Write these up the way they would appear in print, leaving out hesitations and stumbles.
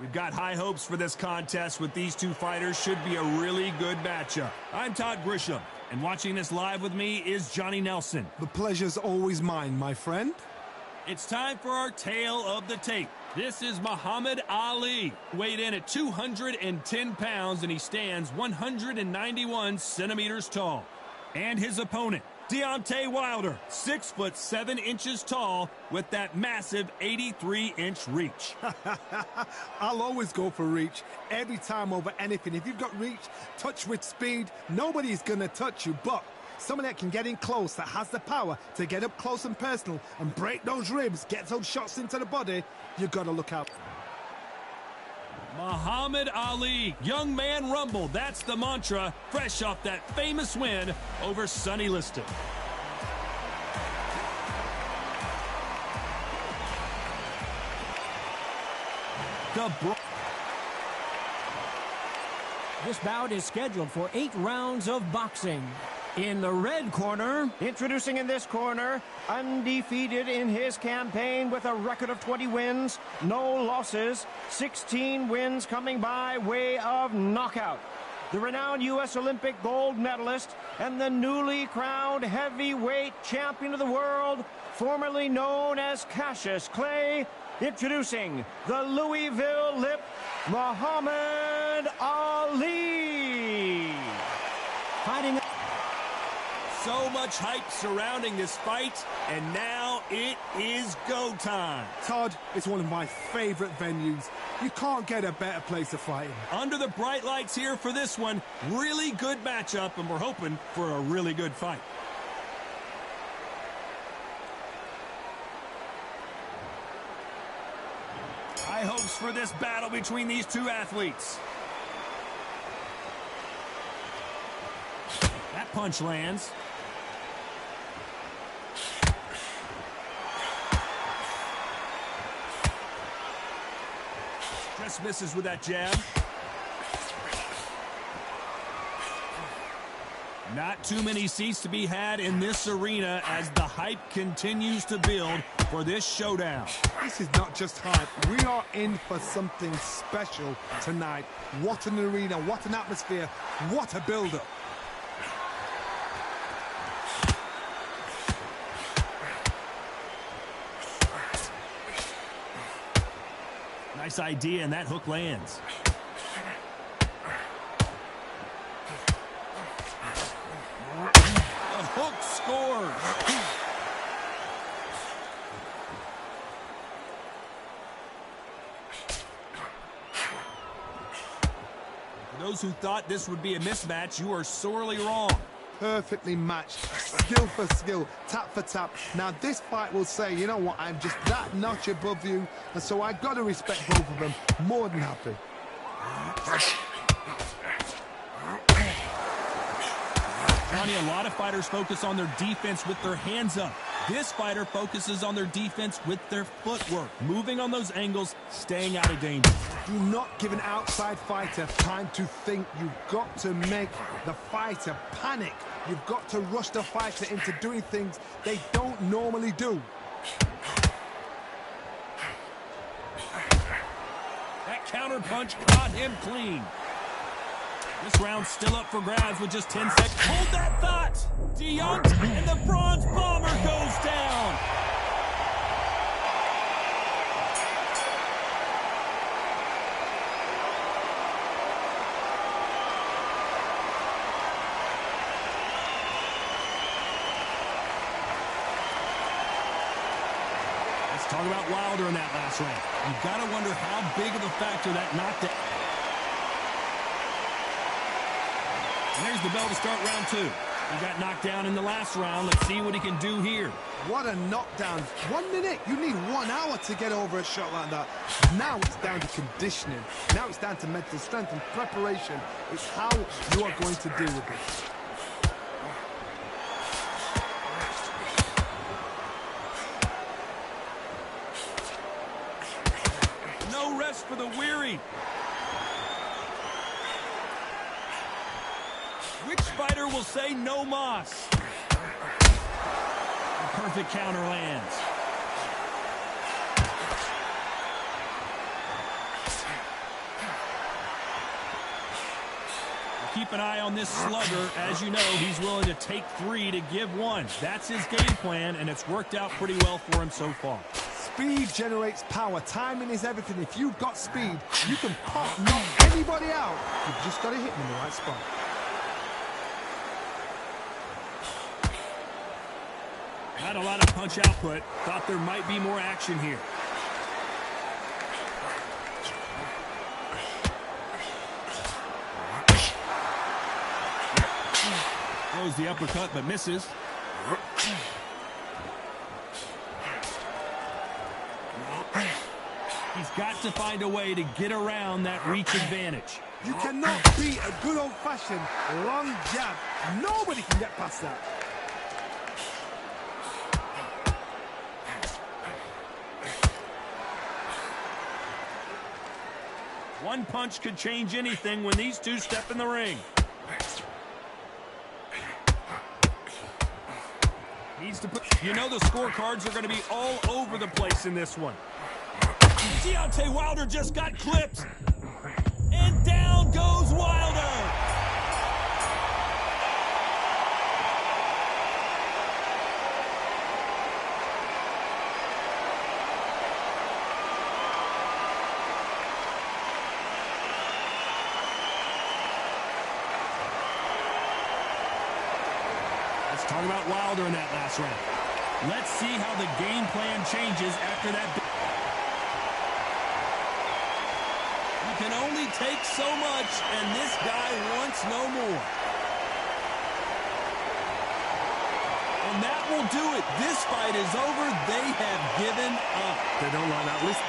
We've got high hopes for this contest with these two fighters. Should be a really good matchup. I'm Todd Grisham, and watching this live with me is Johnny Nelson. The pleasure's always mine, my friend. It's time for our tale of the tape. This is Muhammad Ali, weighed in at 210 pounds, and he stands 191 centimeters tall. And his opponent, Deontay Wilder, 6'7" tall with that massive 83-inch reach. I'll always go for reach every time over anything. If you've got reach, touch with speed, nobody's going to touch you. But someone that can get in close, that has the power to get up close and personal and break those ribs, get those shots into the body, you've got to look out. Muhammad Ali, young man rumble, that's the mantra, fresh off that famous win over Sonny Liston. This bout is scheduled for 8 rounds of boxing. In the red corner, introducing in this corner, undefeated in his campaign with a record of 20 wins, no losses, 16 wins coming by way of knockout. The renowned U.S. Olympic gold medalist and the newly crowned heavyweight champion of the world, formerly known as Cassius Clay, introducing the Louisville Lip, Muhammad Ali. Fighting. So much hype surrounding this fight, and now it is go time. Todd, it's one of my favorite venues. You can't get a better place to fight in. Under the bright lights here for this one, really good matchup, and we're hoping for a really good fight. High hopes for this battle between these two athletes. That punch lands. Just misses with that jab. Not too many seats to be had in this arena as the hype continues to build for this showdown. This is not just hype. We are in for something special tonight. What an arena, what an atmosphere, what a build-up. Nice idea, and that hook lands. The hook scores. For those who thought this would be a mismatch, you are sorely wrong. Perfectly matched, skill for skill, tap for tap. Now this fight will say, you know what, I'm just that notch above you, and so I've got to respect both of them. More than happy. Johnny, a lot of fighters focus on their defense with their hands up. This fighter focuses on their defense with their footwork, moving on those angles, staying out of danger. Do not give an outside fighter time to think. You've got to make the fighter panic. You've got to rush the fighter into doing things they don't normally do. That counter punch caught him clean. This round's still up for grabs with just 10 seconds. Hold that thought! Deontay, and the bronze bomber goes down! Let's talk about Wilder in that last round. You've got to wonder how big of a factor that knockdown. And there's the bell to start round 2. He got knocked down in the last round. Let's see what he can do here. What a knockdown. 1 minute. You need 1 hour to get over a shot like that. Now it's down to conditioning. Now it's down to mental strength and preparation. It's how you are going to deal with it. No rest for the weary. Which fighter will say no mas? A perfect counter lands. keep an eye on this slugger. As you know, he's willing to take 3 to give 1. That's his game plan, and it's worked out pretty well for him so far. Speed generates power. Timing is everything. If you've got speed, you can pop, knock anybody out. You've just got to hit them in the right spot. Not a lot of punch output. Thought there might be more action here. Throws the uppercut but misses. He's got to find a way to get around that reach advantage. You cannot beat a good old-fashioned long jab. Nobody can get past that. One punch could change anything when these two step in the ring. Needs to put, you know, the scorecards are going to be all over the place in this one. Deontay Wilder just got clipped. And down goes Wilder. Let's talk about Wilder in that last round. Let's see how the game plan changes after that. You can only take so much, and this guy wants no more. And that will do it. This fight is over. They have given up. They don't like that. Listen.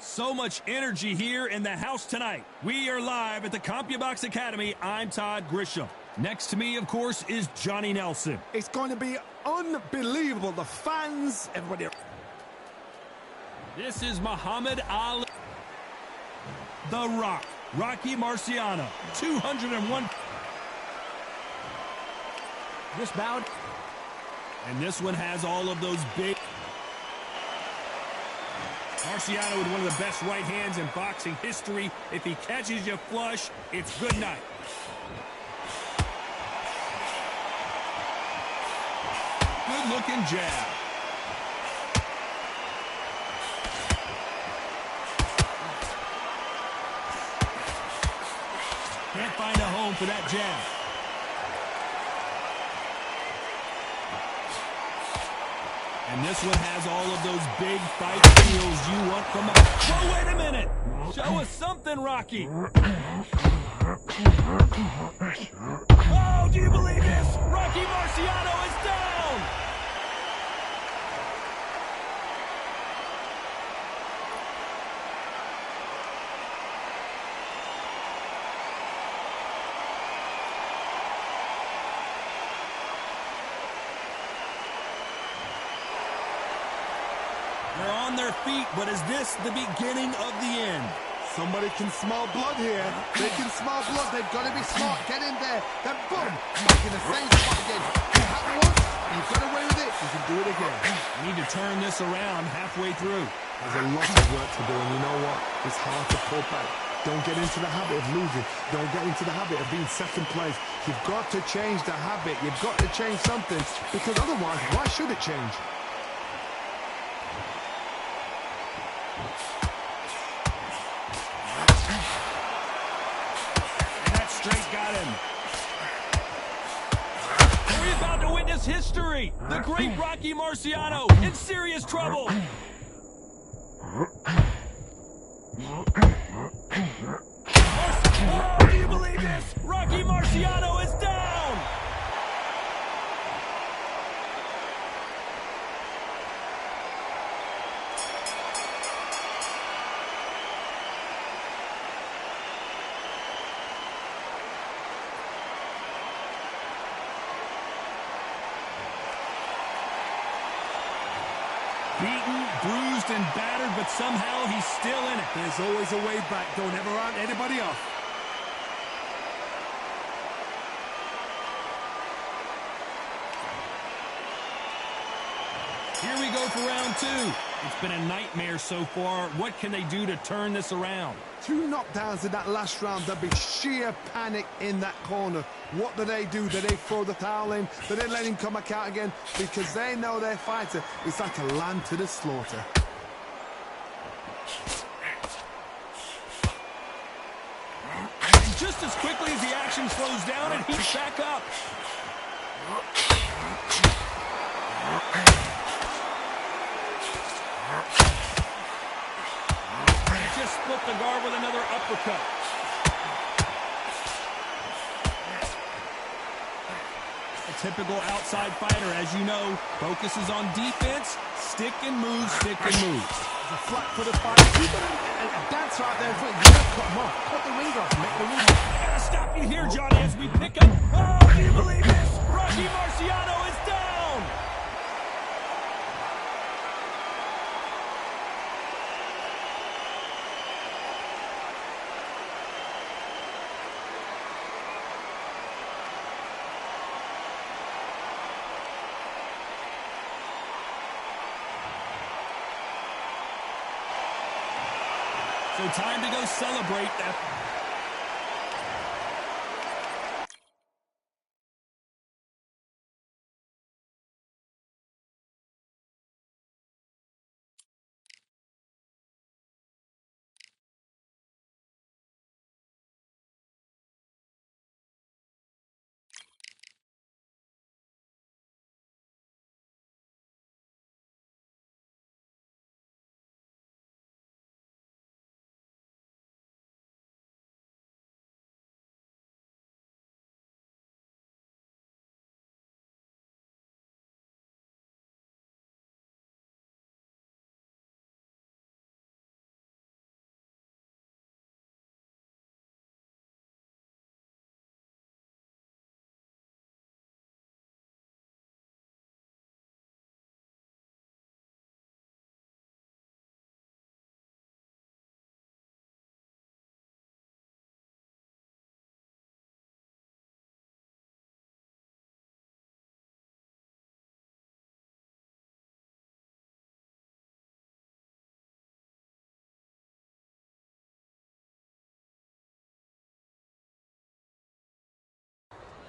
So much energy here in the house tonight. We are live at the CompuBox Academy. I'm Todd Grisham. Next to me, of course, is Johnny Nelson. It's going to be unbelievable. The fans, everybody. This is Muhammad Ali. The Rock, Rocky Marciano, 201. This bout. And this one has all of those big. Marciano with one of the best right hands in boxing history. If he catches you flush, it's good night. Good-looking jab. Can't find a home for that jab. And this one has all of those big fight feels you want from a... Oh, wait a minute! Show us something, Rocky! Oh, do you believe this? Rocky Marciano is down! They're on their feet, but is this the beginning of the end? Somebody can smell blood here. They can smell blood. They've got to be smart. Get in there. Then boom, back in the same spot again. You have once, you've got away with it. You can do it again. You need to turn this around halfway through. There's a lot of work to do, and you know what? It's hard to pull back. Don't get into the habit of losing. Don't get into the habit of being second place. You've got to change the habit. You've got to change something, because otherwise, why should it change? Straight got him. We're about to witness history. The great Rocky Marciano in serious trouble. Oh, do you believe this? Rocky Marciano is down. Beaten, bruised, and battered, but somehow he's still in it. There's always a way back. Don't ever round anybody off. Here we go for round two. It's been a nightmare so far. What can they do to turn this around? 2 knockdowns in that last round. There'll be sheer panic in that corner. What do? Do they throw the towel in? Do they let him come back out again? Because they know their fighter is like a lamb to the slaughter. And just as quickly as the action slows down and heats back up. Just split the guard with another uppercut. A typical outside fighter, as you know, focuses on defense, stick and move, stick and move. The flat for the fight. You've got a dancer out there. You gotta cut him off. Cut the ring off. Make the ring off. I gotta stop you here, Johnny, as we pick up. Oh, do you believe this? Rocky Marciano is down. So time to go celebrate that.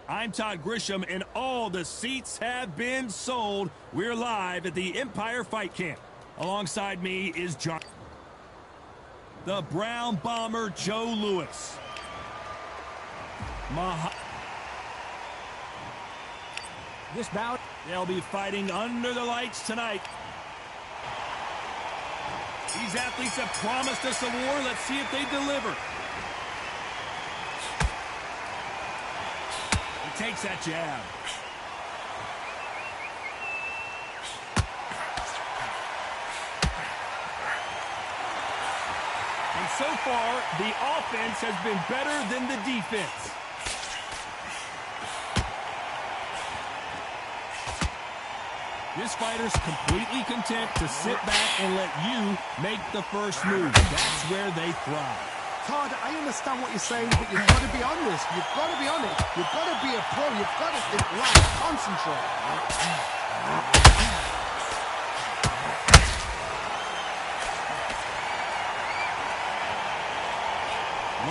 I'm Todd Grisham, and all the seats have been sold. We're live at the Empire Fight Camp. Alongside me is John, the Brown Bomber Joe Louis. This bout, They'll be fighting under the lights tonight. These athletes have promised us a war. Let's see if they deliver. He takes that jab. And so far, the offense has been better than the defense. This fighter's completely content to sit back and let you make the first move. That's where they thrive. Todd, I understand what you're saying, but you've got to be honest. You've got to be honest. You've got to be a pro. You've got to think right. Concentrate.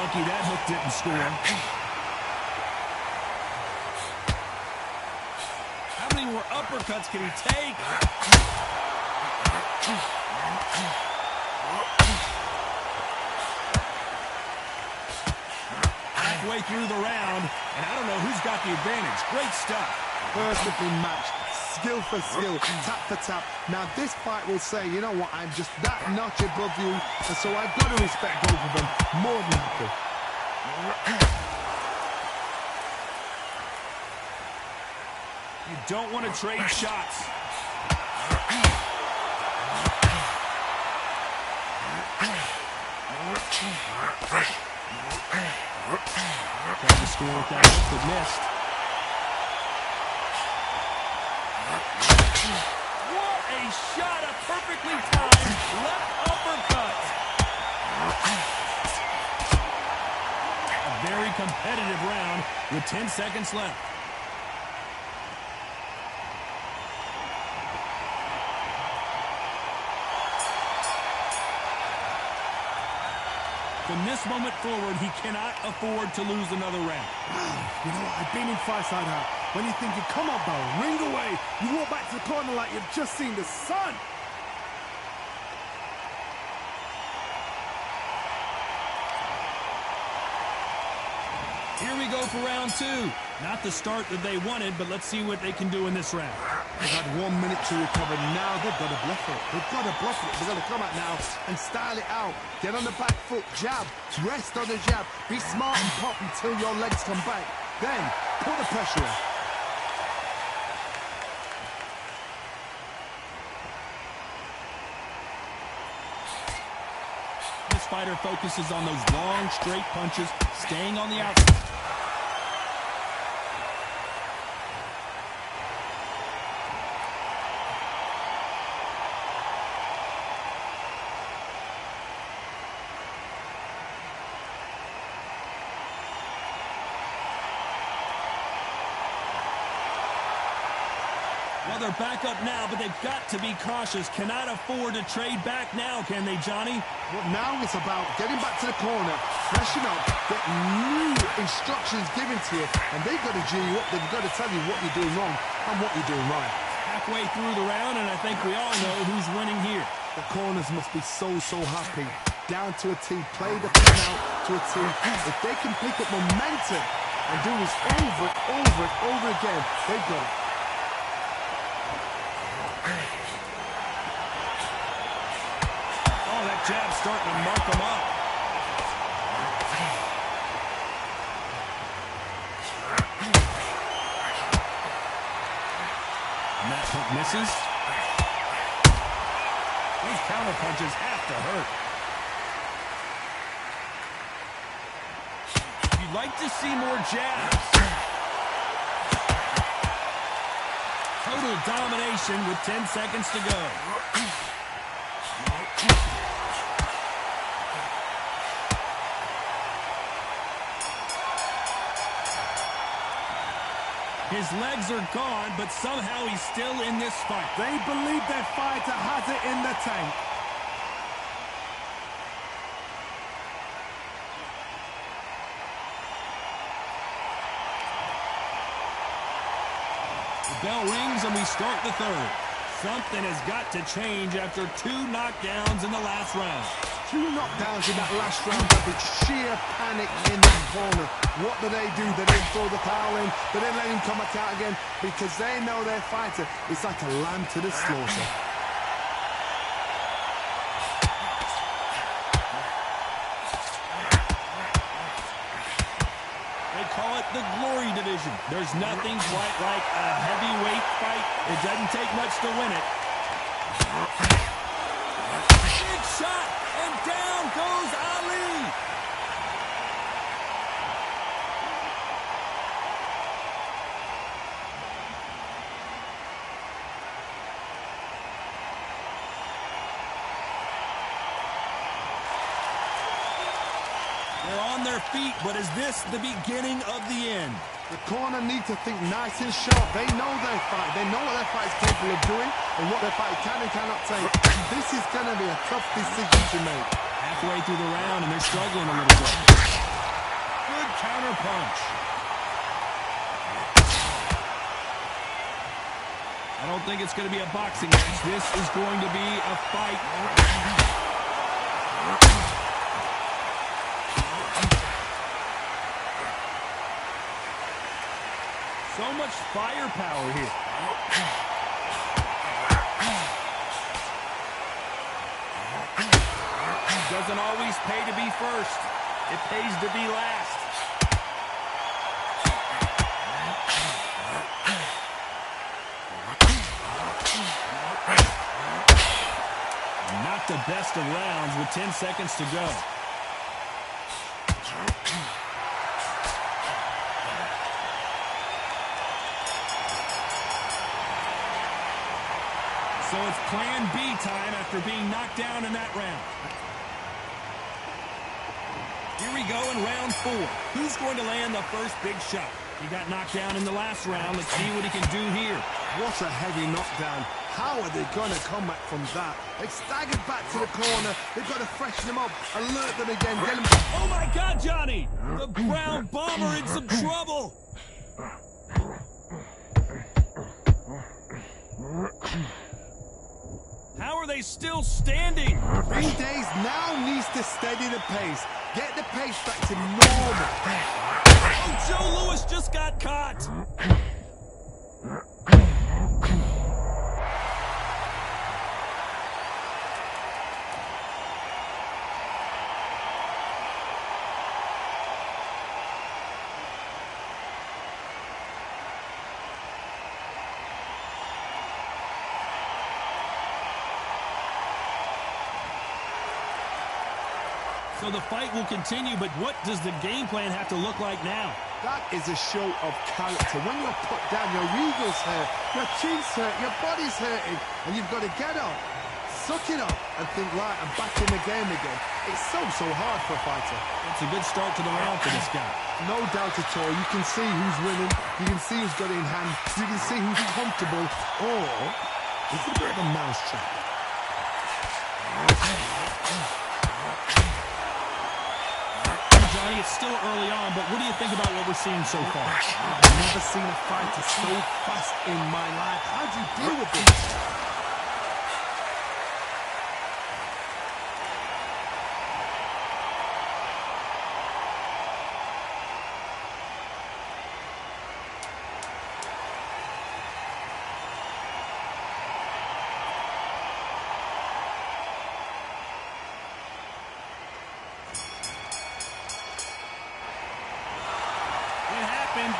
Lucky that hook didn't score. How many more uppercuts can he take? Halfway through the round, and I don't know who's got the advantage. Great stuff. Perfectly matched. Skill for skill. Tap for tap. Now, this fight will say, you know what, I'm just that notch above you, and so I've got to respect both of them more than equal. You don't want to trade shots. Trying to score with that hook, but missed. What a shot! A perfectly timed left uppercut. A very competitive round with 10 seconds left. From this moment forward, he cannot afford to lose another round. You know what? I've been in fights like that. When you're thinking, come on, Barrow, ring away. You walk back to the corner like you've just seen the sun. Here we go for round two. Not the start that they wanted, but let's see what they can do in this round. They've had 1 minute to recover. Now they've got to bluff it. They've got to bluff it. They've got to come out now and style it out. Get on the back foot, jab, rest on the jab. Be smart and pop until your legs come back. Then, put the pressure on. This fighter focuses on those long, straight punches, staying on the outside. Well, they're back up now, but they've got to be cautious. Cannot afford to trade back now, can they, Johnny? Well, now it's about getting back to the corner, freshen up, get new instructions given to you, and they've got to G you up. They've got to tell you what you're doing wrong and what you're doing right. Halfway through the round, and I think we all know who's winning here. The corners must be so happy. Down to a T, play the pin out to a T. If they can pick up momentum and do this over and over and over again, they've got it. Oh, that jab's starting to mark them up. And that hook misses. These counter punches have to hurt. You'd like to see more jabs. Total domination with 10 seconds to go. His legs are gone, but somehow he's still in this fight. They believe their fighter has it in the tank. bell rings and we start the third. Something has got to change after 2 knockdowns in the last round. 2 knockdowns in that last round, but it's sheer panic in that corner. What do? They don't throw the towel in. They don't let him come back out again because they know their fighter is like a lamb to the slaughter. Call it the glory division. There's nothing quite like a heavyweight fight. It doesn't take much to win it. Big shot, and down goes Ali. They're on their feet, but is this the beginning of the end? The corner need to think nice and sharp. They know their fight. They know what their fight is capable of doing and what their fight can and cannot take. This is going to be a tough decision to make. Halfway through the round, and they're struggling a little bit. Good counter punch. I don't think it's going to be a boxing match. This is going to be a fight. So much firepower here. Doesn't always pay to be first. It pays to be last. Not the best of rounds with 10 seconds to go. So it's plan B time after being knocked down in that round. Here we go in round 4. Who's going to land the first big shot? He got knocked down in the last round. Let's see what he can do here. What a heavy knockdown. How are they going to come back from that? They staggered back to the corner. They've got to freshen them up, alert them again, get them... Oh, my God, Johnny! The brown bomber in some trouble! How are they still standing? 3 days now needs to steady the pace. Get the pace back to normal. Oh, Joe Louis just got caught. So the fight will continue, but what does the game plan have to look like now? That is a show of character. When you're put down, your eagle's hurt, your chin's hurt, your body's hurting, and you've got to get up, suck it up, and think, right, I'm back in the game again. It's so hard for a fighter. It's a good start to the round for this guy. No doubt at all. You can see who's winning. You can see who's got it in hand. You can see who's comfortable. Or it's a bit of a mousetrap. It's still early on, but what do you think about what we're seeing so far? I've never seen a fighter so fast in my life. How do you deal with this? It happened.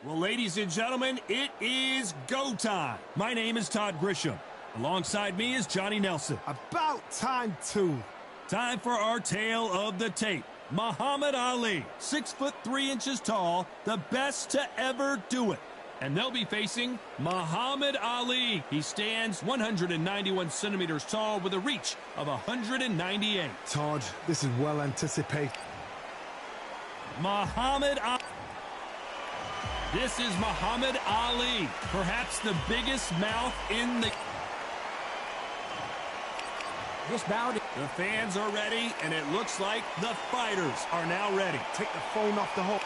Well, ladies and gentlemen, it is go time. My name is Todd Grisham. Alongside me is Johnny Nelson. About time, too. Time for our tale of the tape. Muhammad Ali, 6'3" tall, the best to ever do it. And they'll be facing Muhammad Ali. He stands 191 centimeters tall with a reach of 198. Todd, this is well anticipated. Muhammad Ali. This is Muhammad Ali, perhaps the biggest mouth in the... This bout... The fans are ready, and it looks like the fighters are now ready. Take the phone off the hook.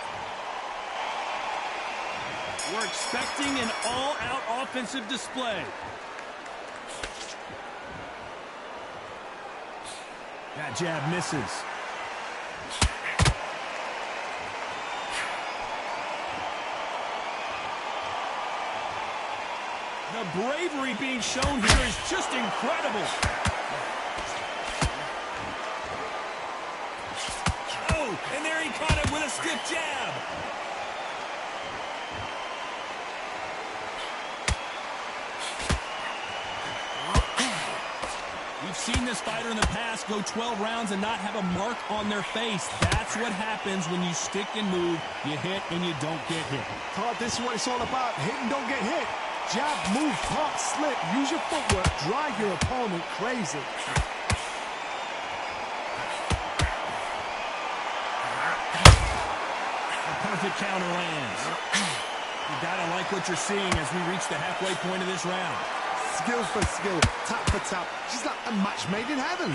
We're expecting an all-out offensive display. That jab misses. The bravery being shown here is just incredible. Oh, and there he caught him with a stiff jab. We've seen this fighter in the past go 12 rounds and not have a mark on their face. That's what happens when you stick and move. You hit and you don't get hit. Todd, this is what it's all about. Hit and don't get hit. Jab, move, pop, slip. Use your footwork. Drive your opponent crazy. A perfect counter lands. You gotta like what you're seeing as we reach the halfway point of this round. Skill for skill, tap for tap. Just like a match made in heaven.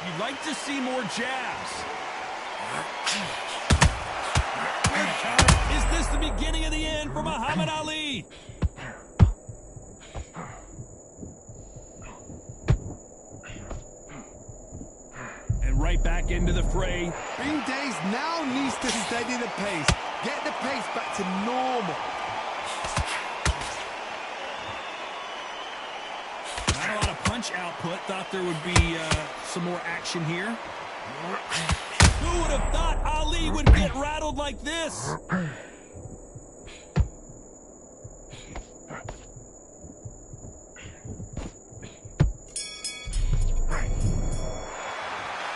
You'd like to see more jabs. Good counter. Is this the beginning of the end for Muhammad Ali? And right back into the fray. Bean Days now needs to steady the pace. Get the pace back to normal. Not a lot of punch output. Thought there would be some more action here. Who would have thought Ali would get rattled like this?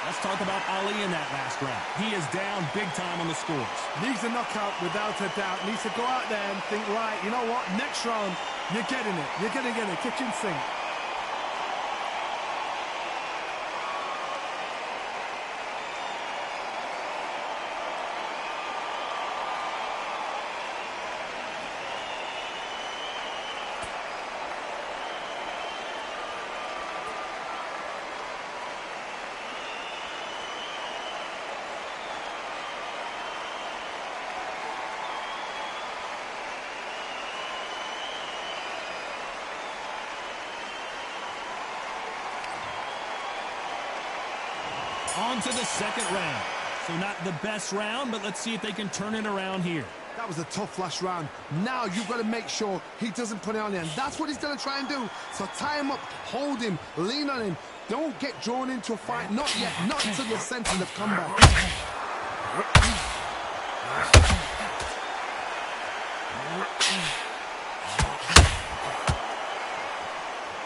Let's talk about Ali in that last round. He is down big time on the scores. Needs a knockout without a doubt. Needs to go out there and think, right, you know what? Next round, you're getting it. You're going to get it. Kitchen sink. On to the second round. So not the best round, but let's see if they can turn it around here. That was a tough last round. Now you've got to make sure he doesn't put it on you. And that's what he's going to try and do. So tie him up, hold him, lean on him. Don't get drawn into a fight. Not yet. Not until you're sensing the comeback.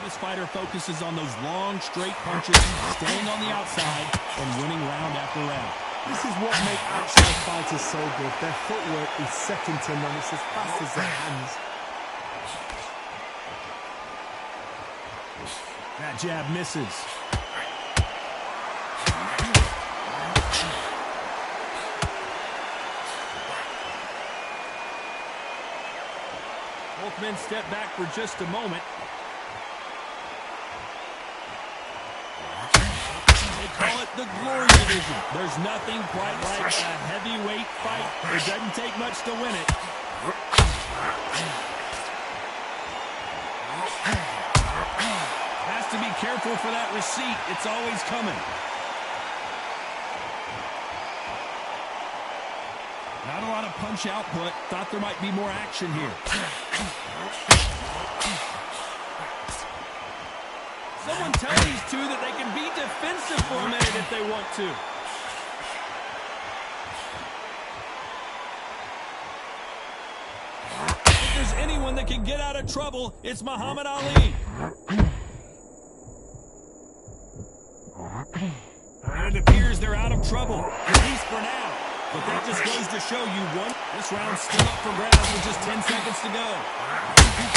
This fighter focuses on those long, straight punches, staying on the outside, and winning round after round. This is what makes outside fighters so good. Their footwork is second to none. It's as fast as their hands. That jab misses. Both men step back for just a moment. Call it the glory division. There's nothing quite like a heavyweight fight. It doesn't take much to win it. Has to be careful for that receipt. It's always coming. Not a lot of punch output. Thought there might be more action here. Someone tell these two that they can be defensive for a minute if they want to. If there's anyone that can get out of trouble, it's Muhammad Ali. And it appears they're out of trouble, at least for now. But that just goes to show you one. This round's still up for grabs with just 10 seconds to go.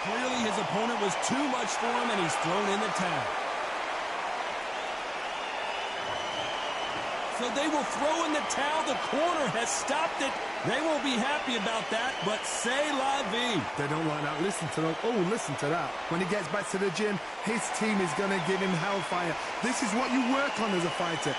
Clearly his opponent was too much for him, and he's thrown in the towel. So they will throw in the towel. The corner has stopped it. They won't be happy about that, but c'est la vie. They don't like that. Listen to them. Oh, listen to that. When he gets back to the gym, his team is going to give him hellfire. This is what you work on as a fighter.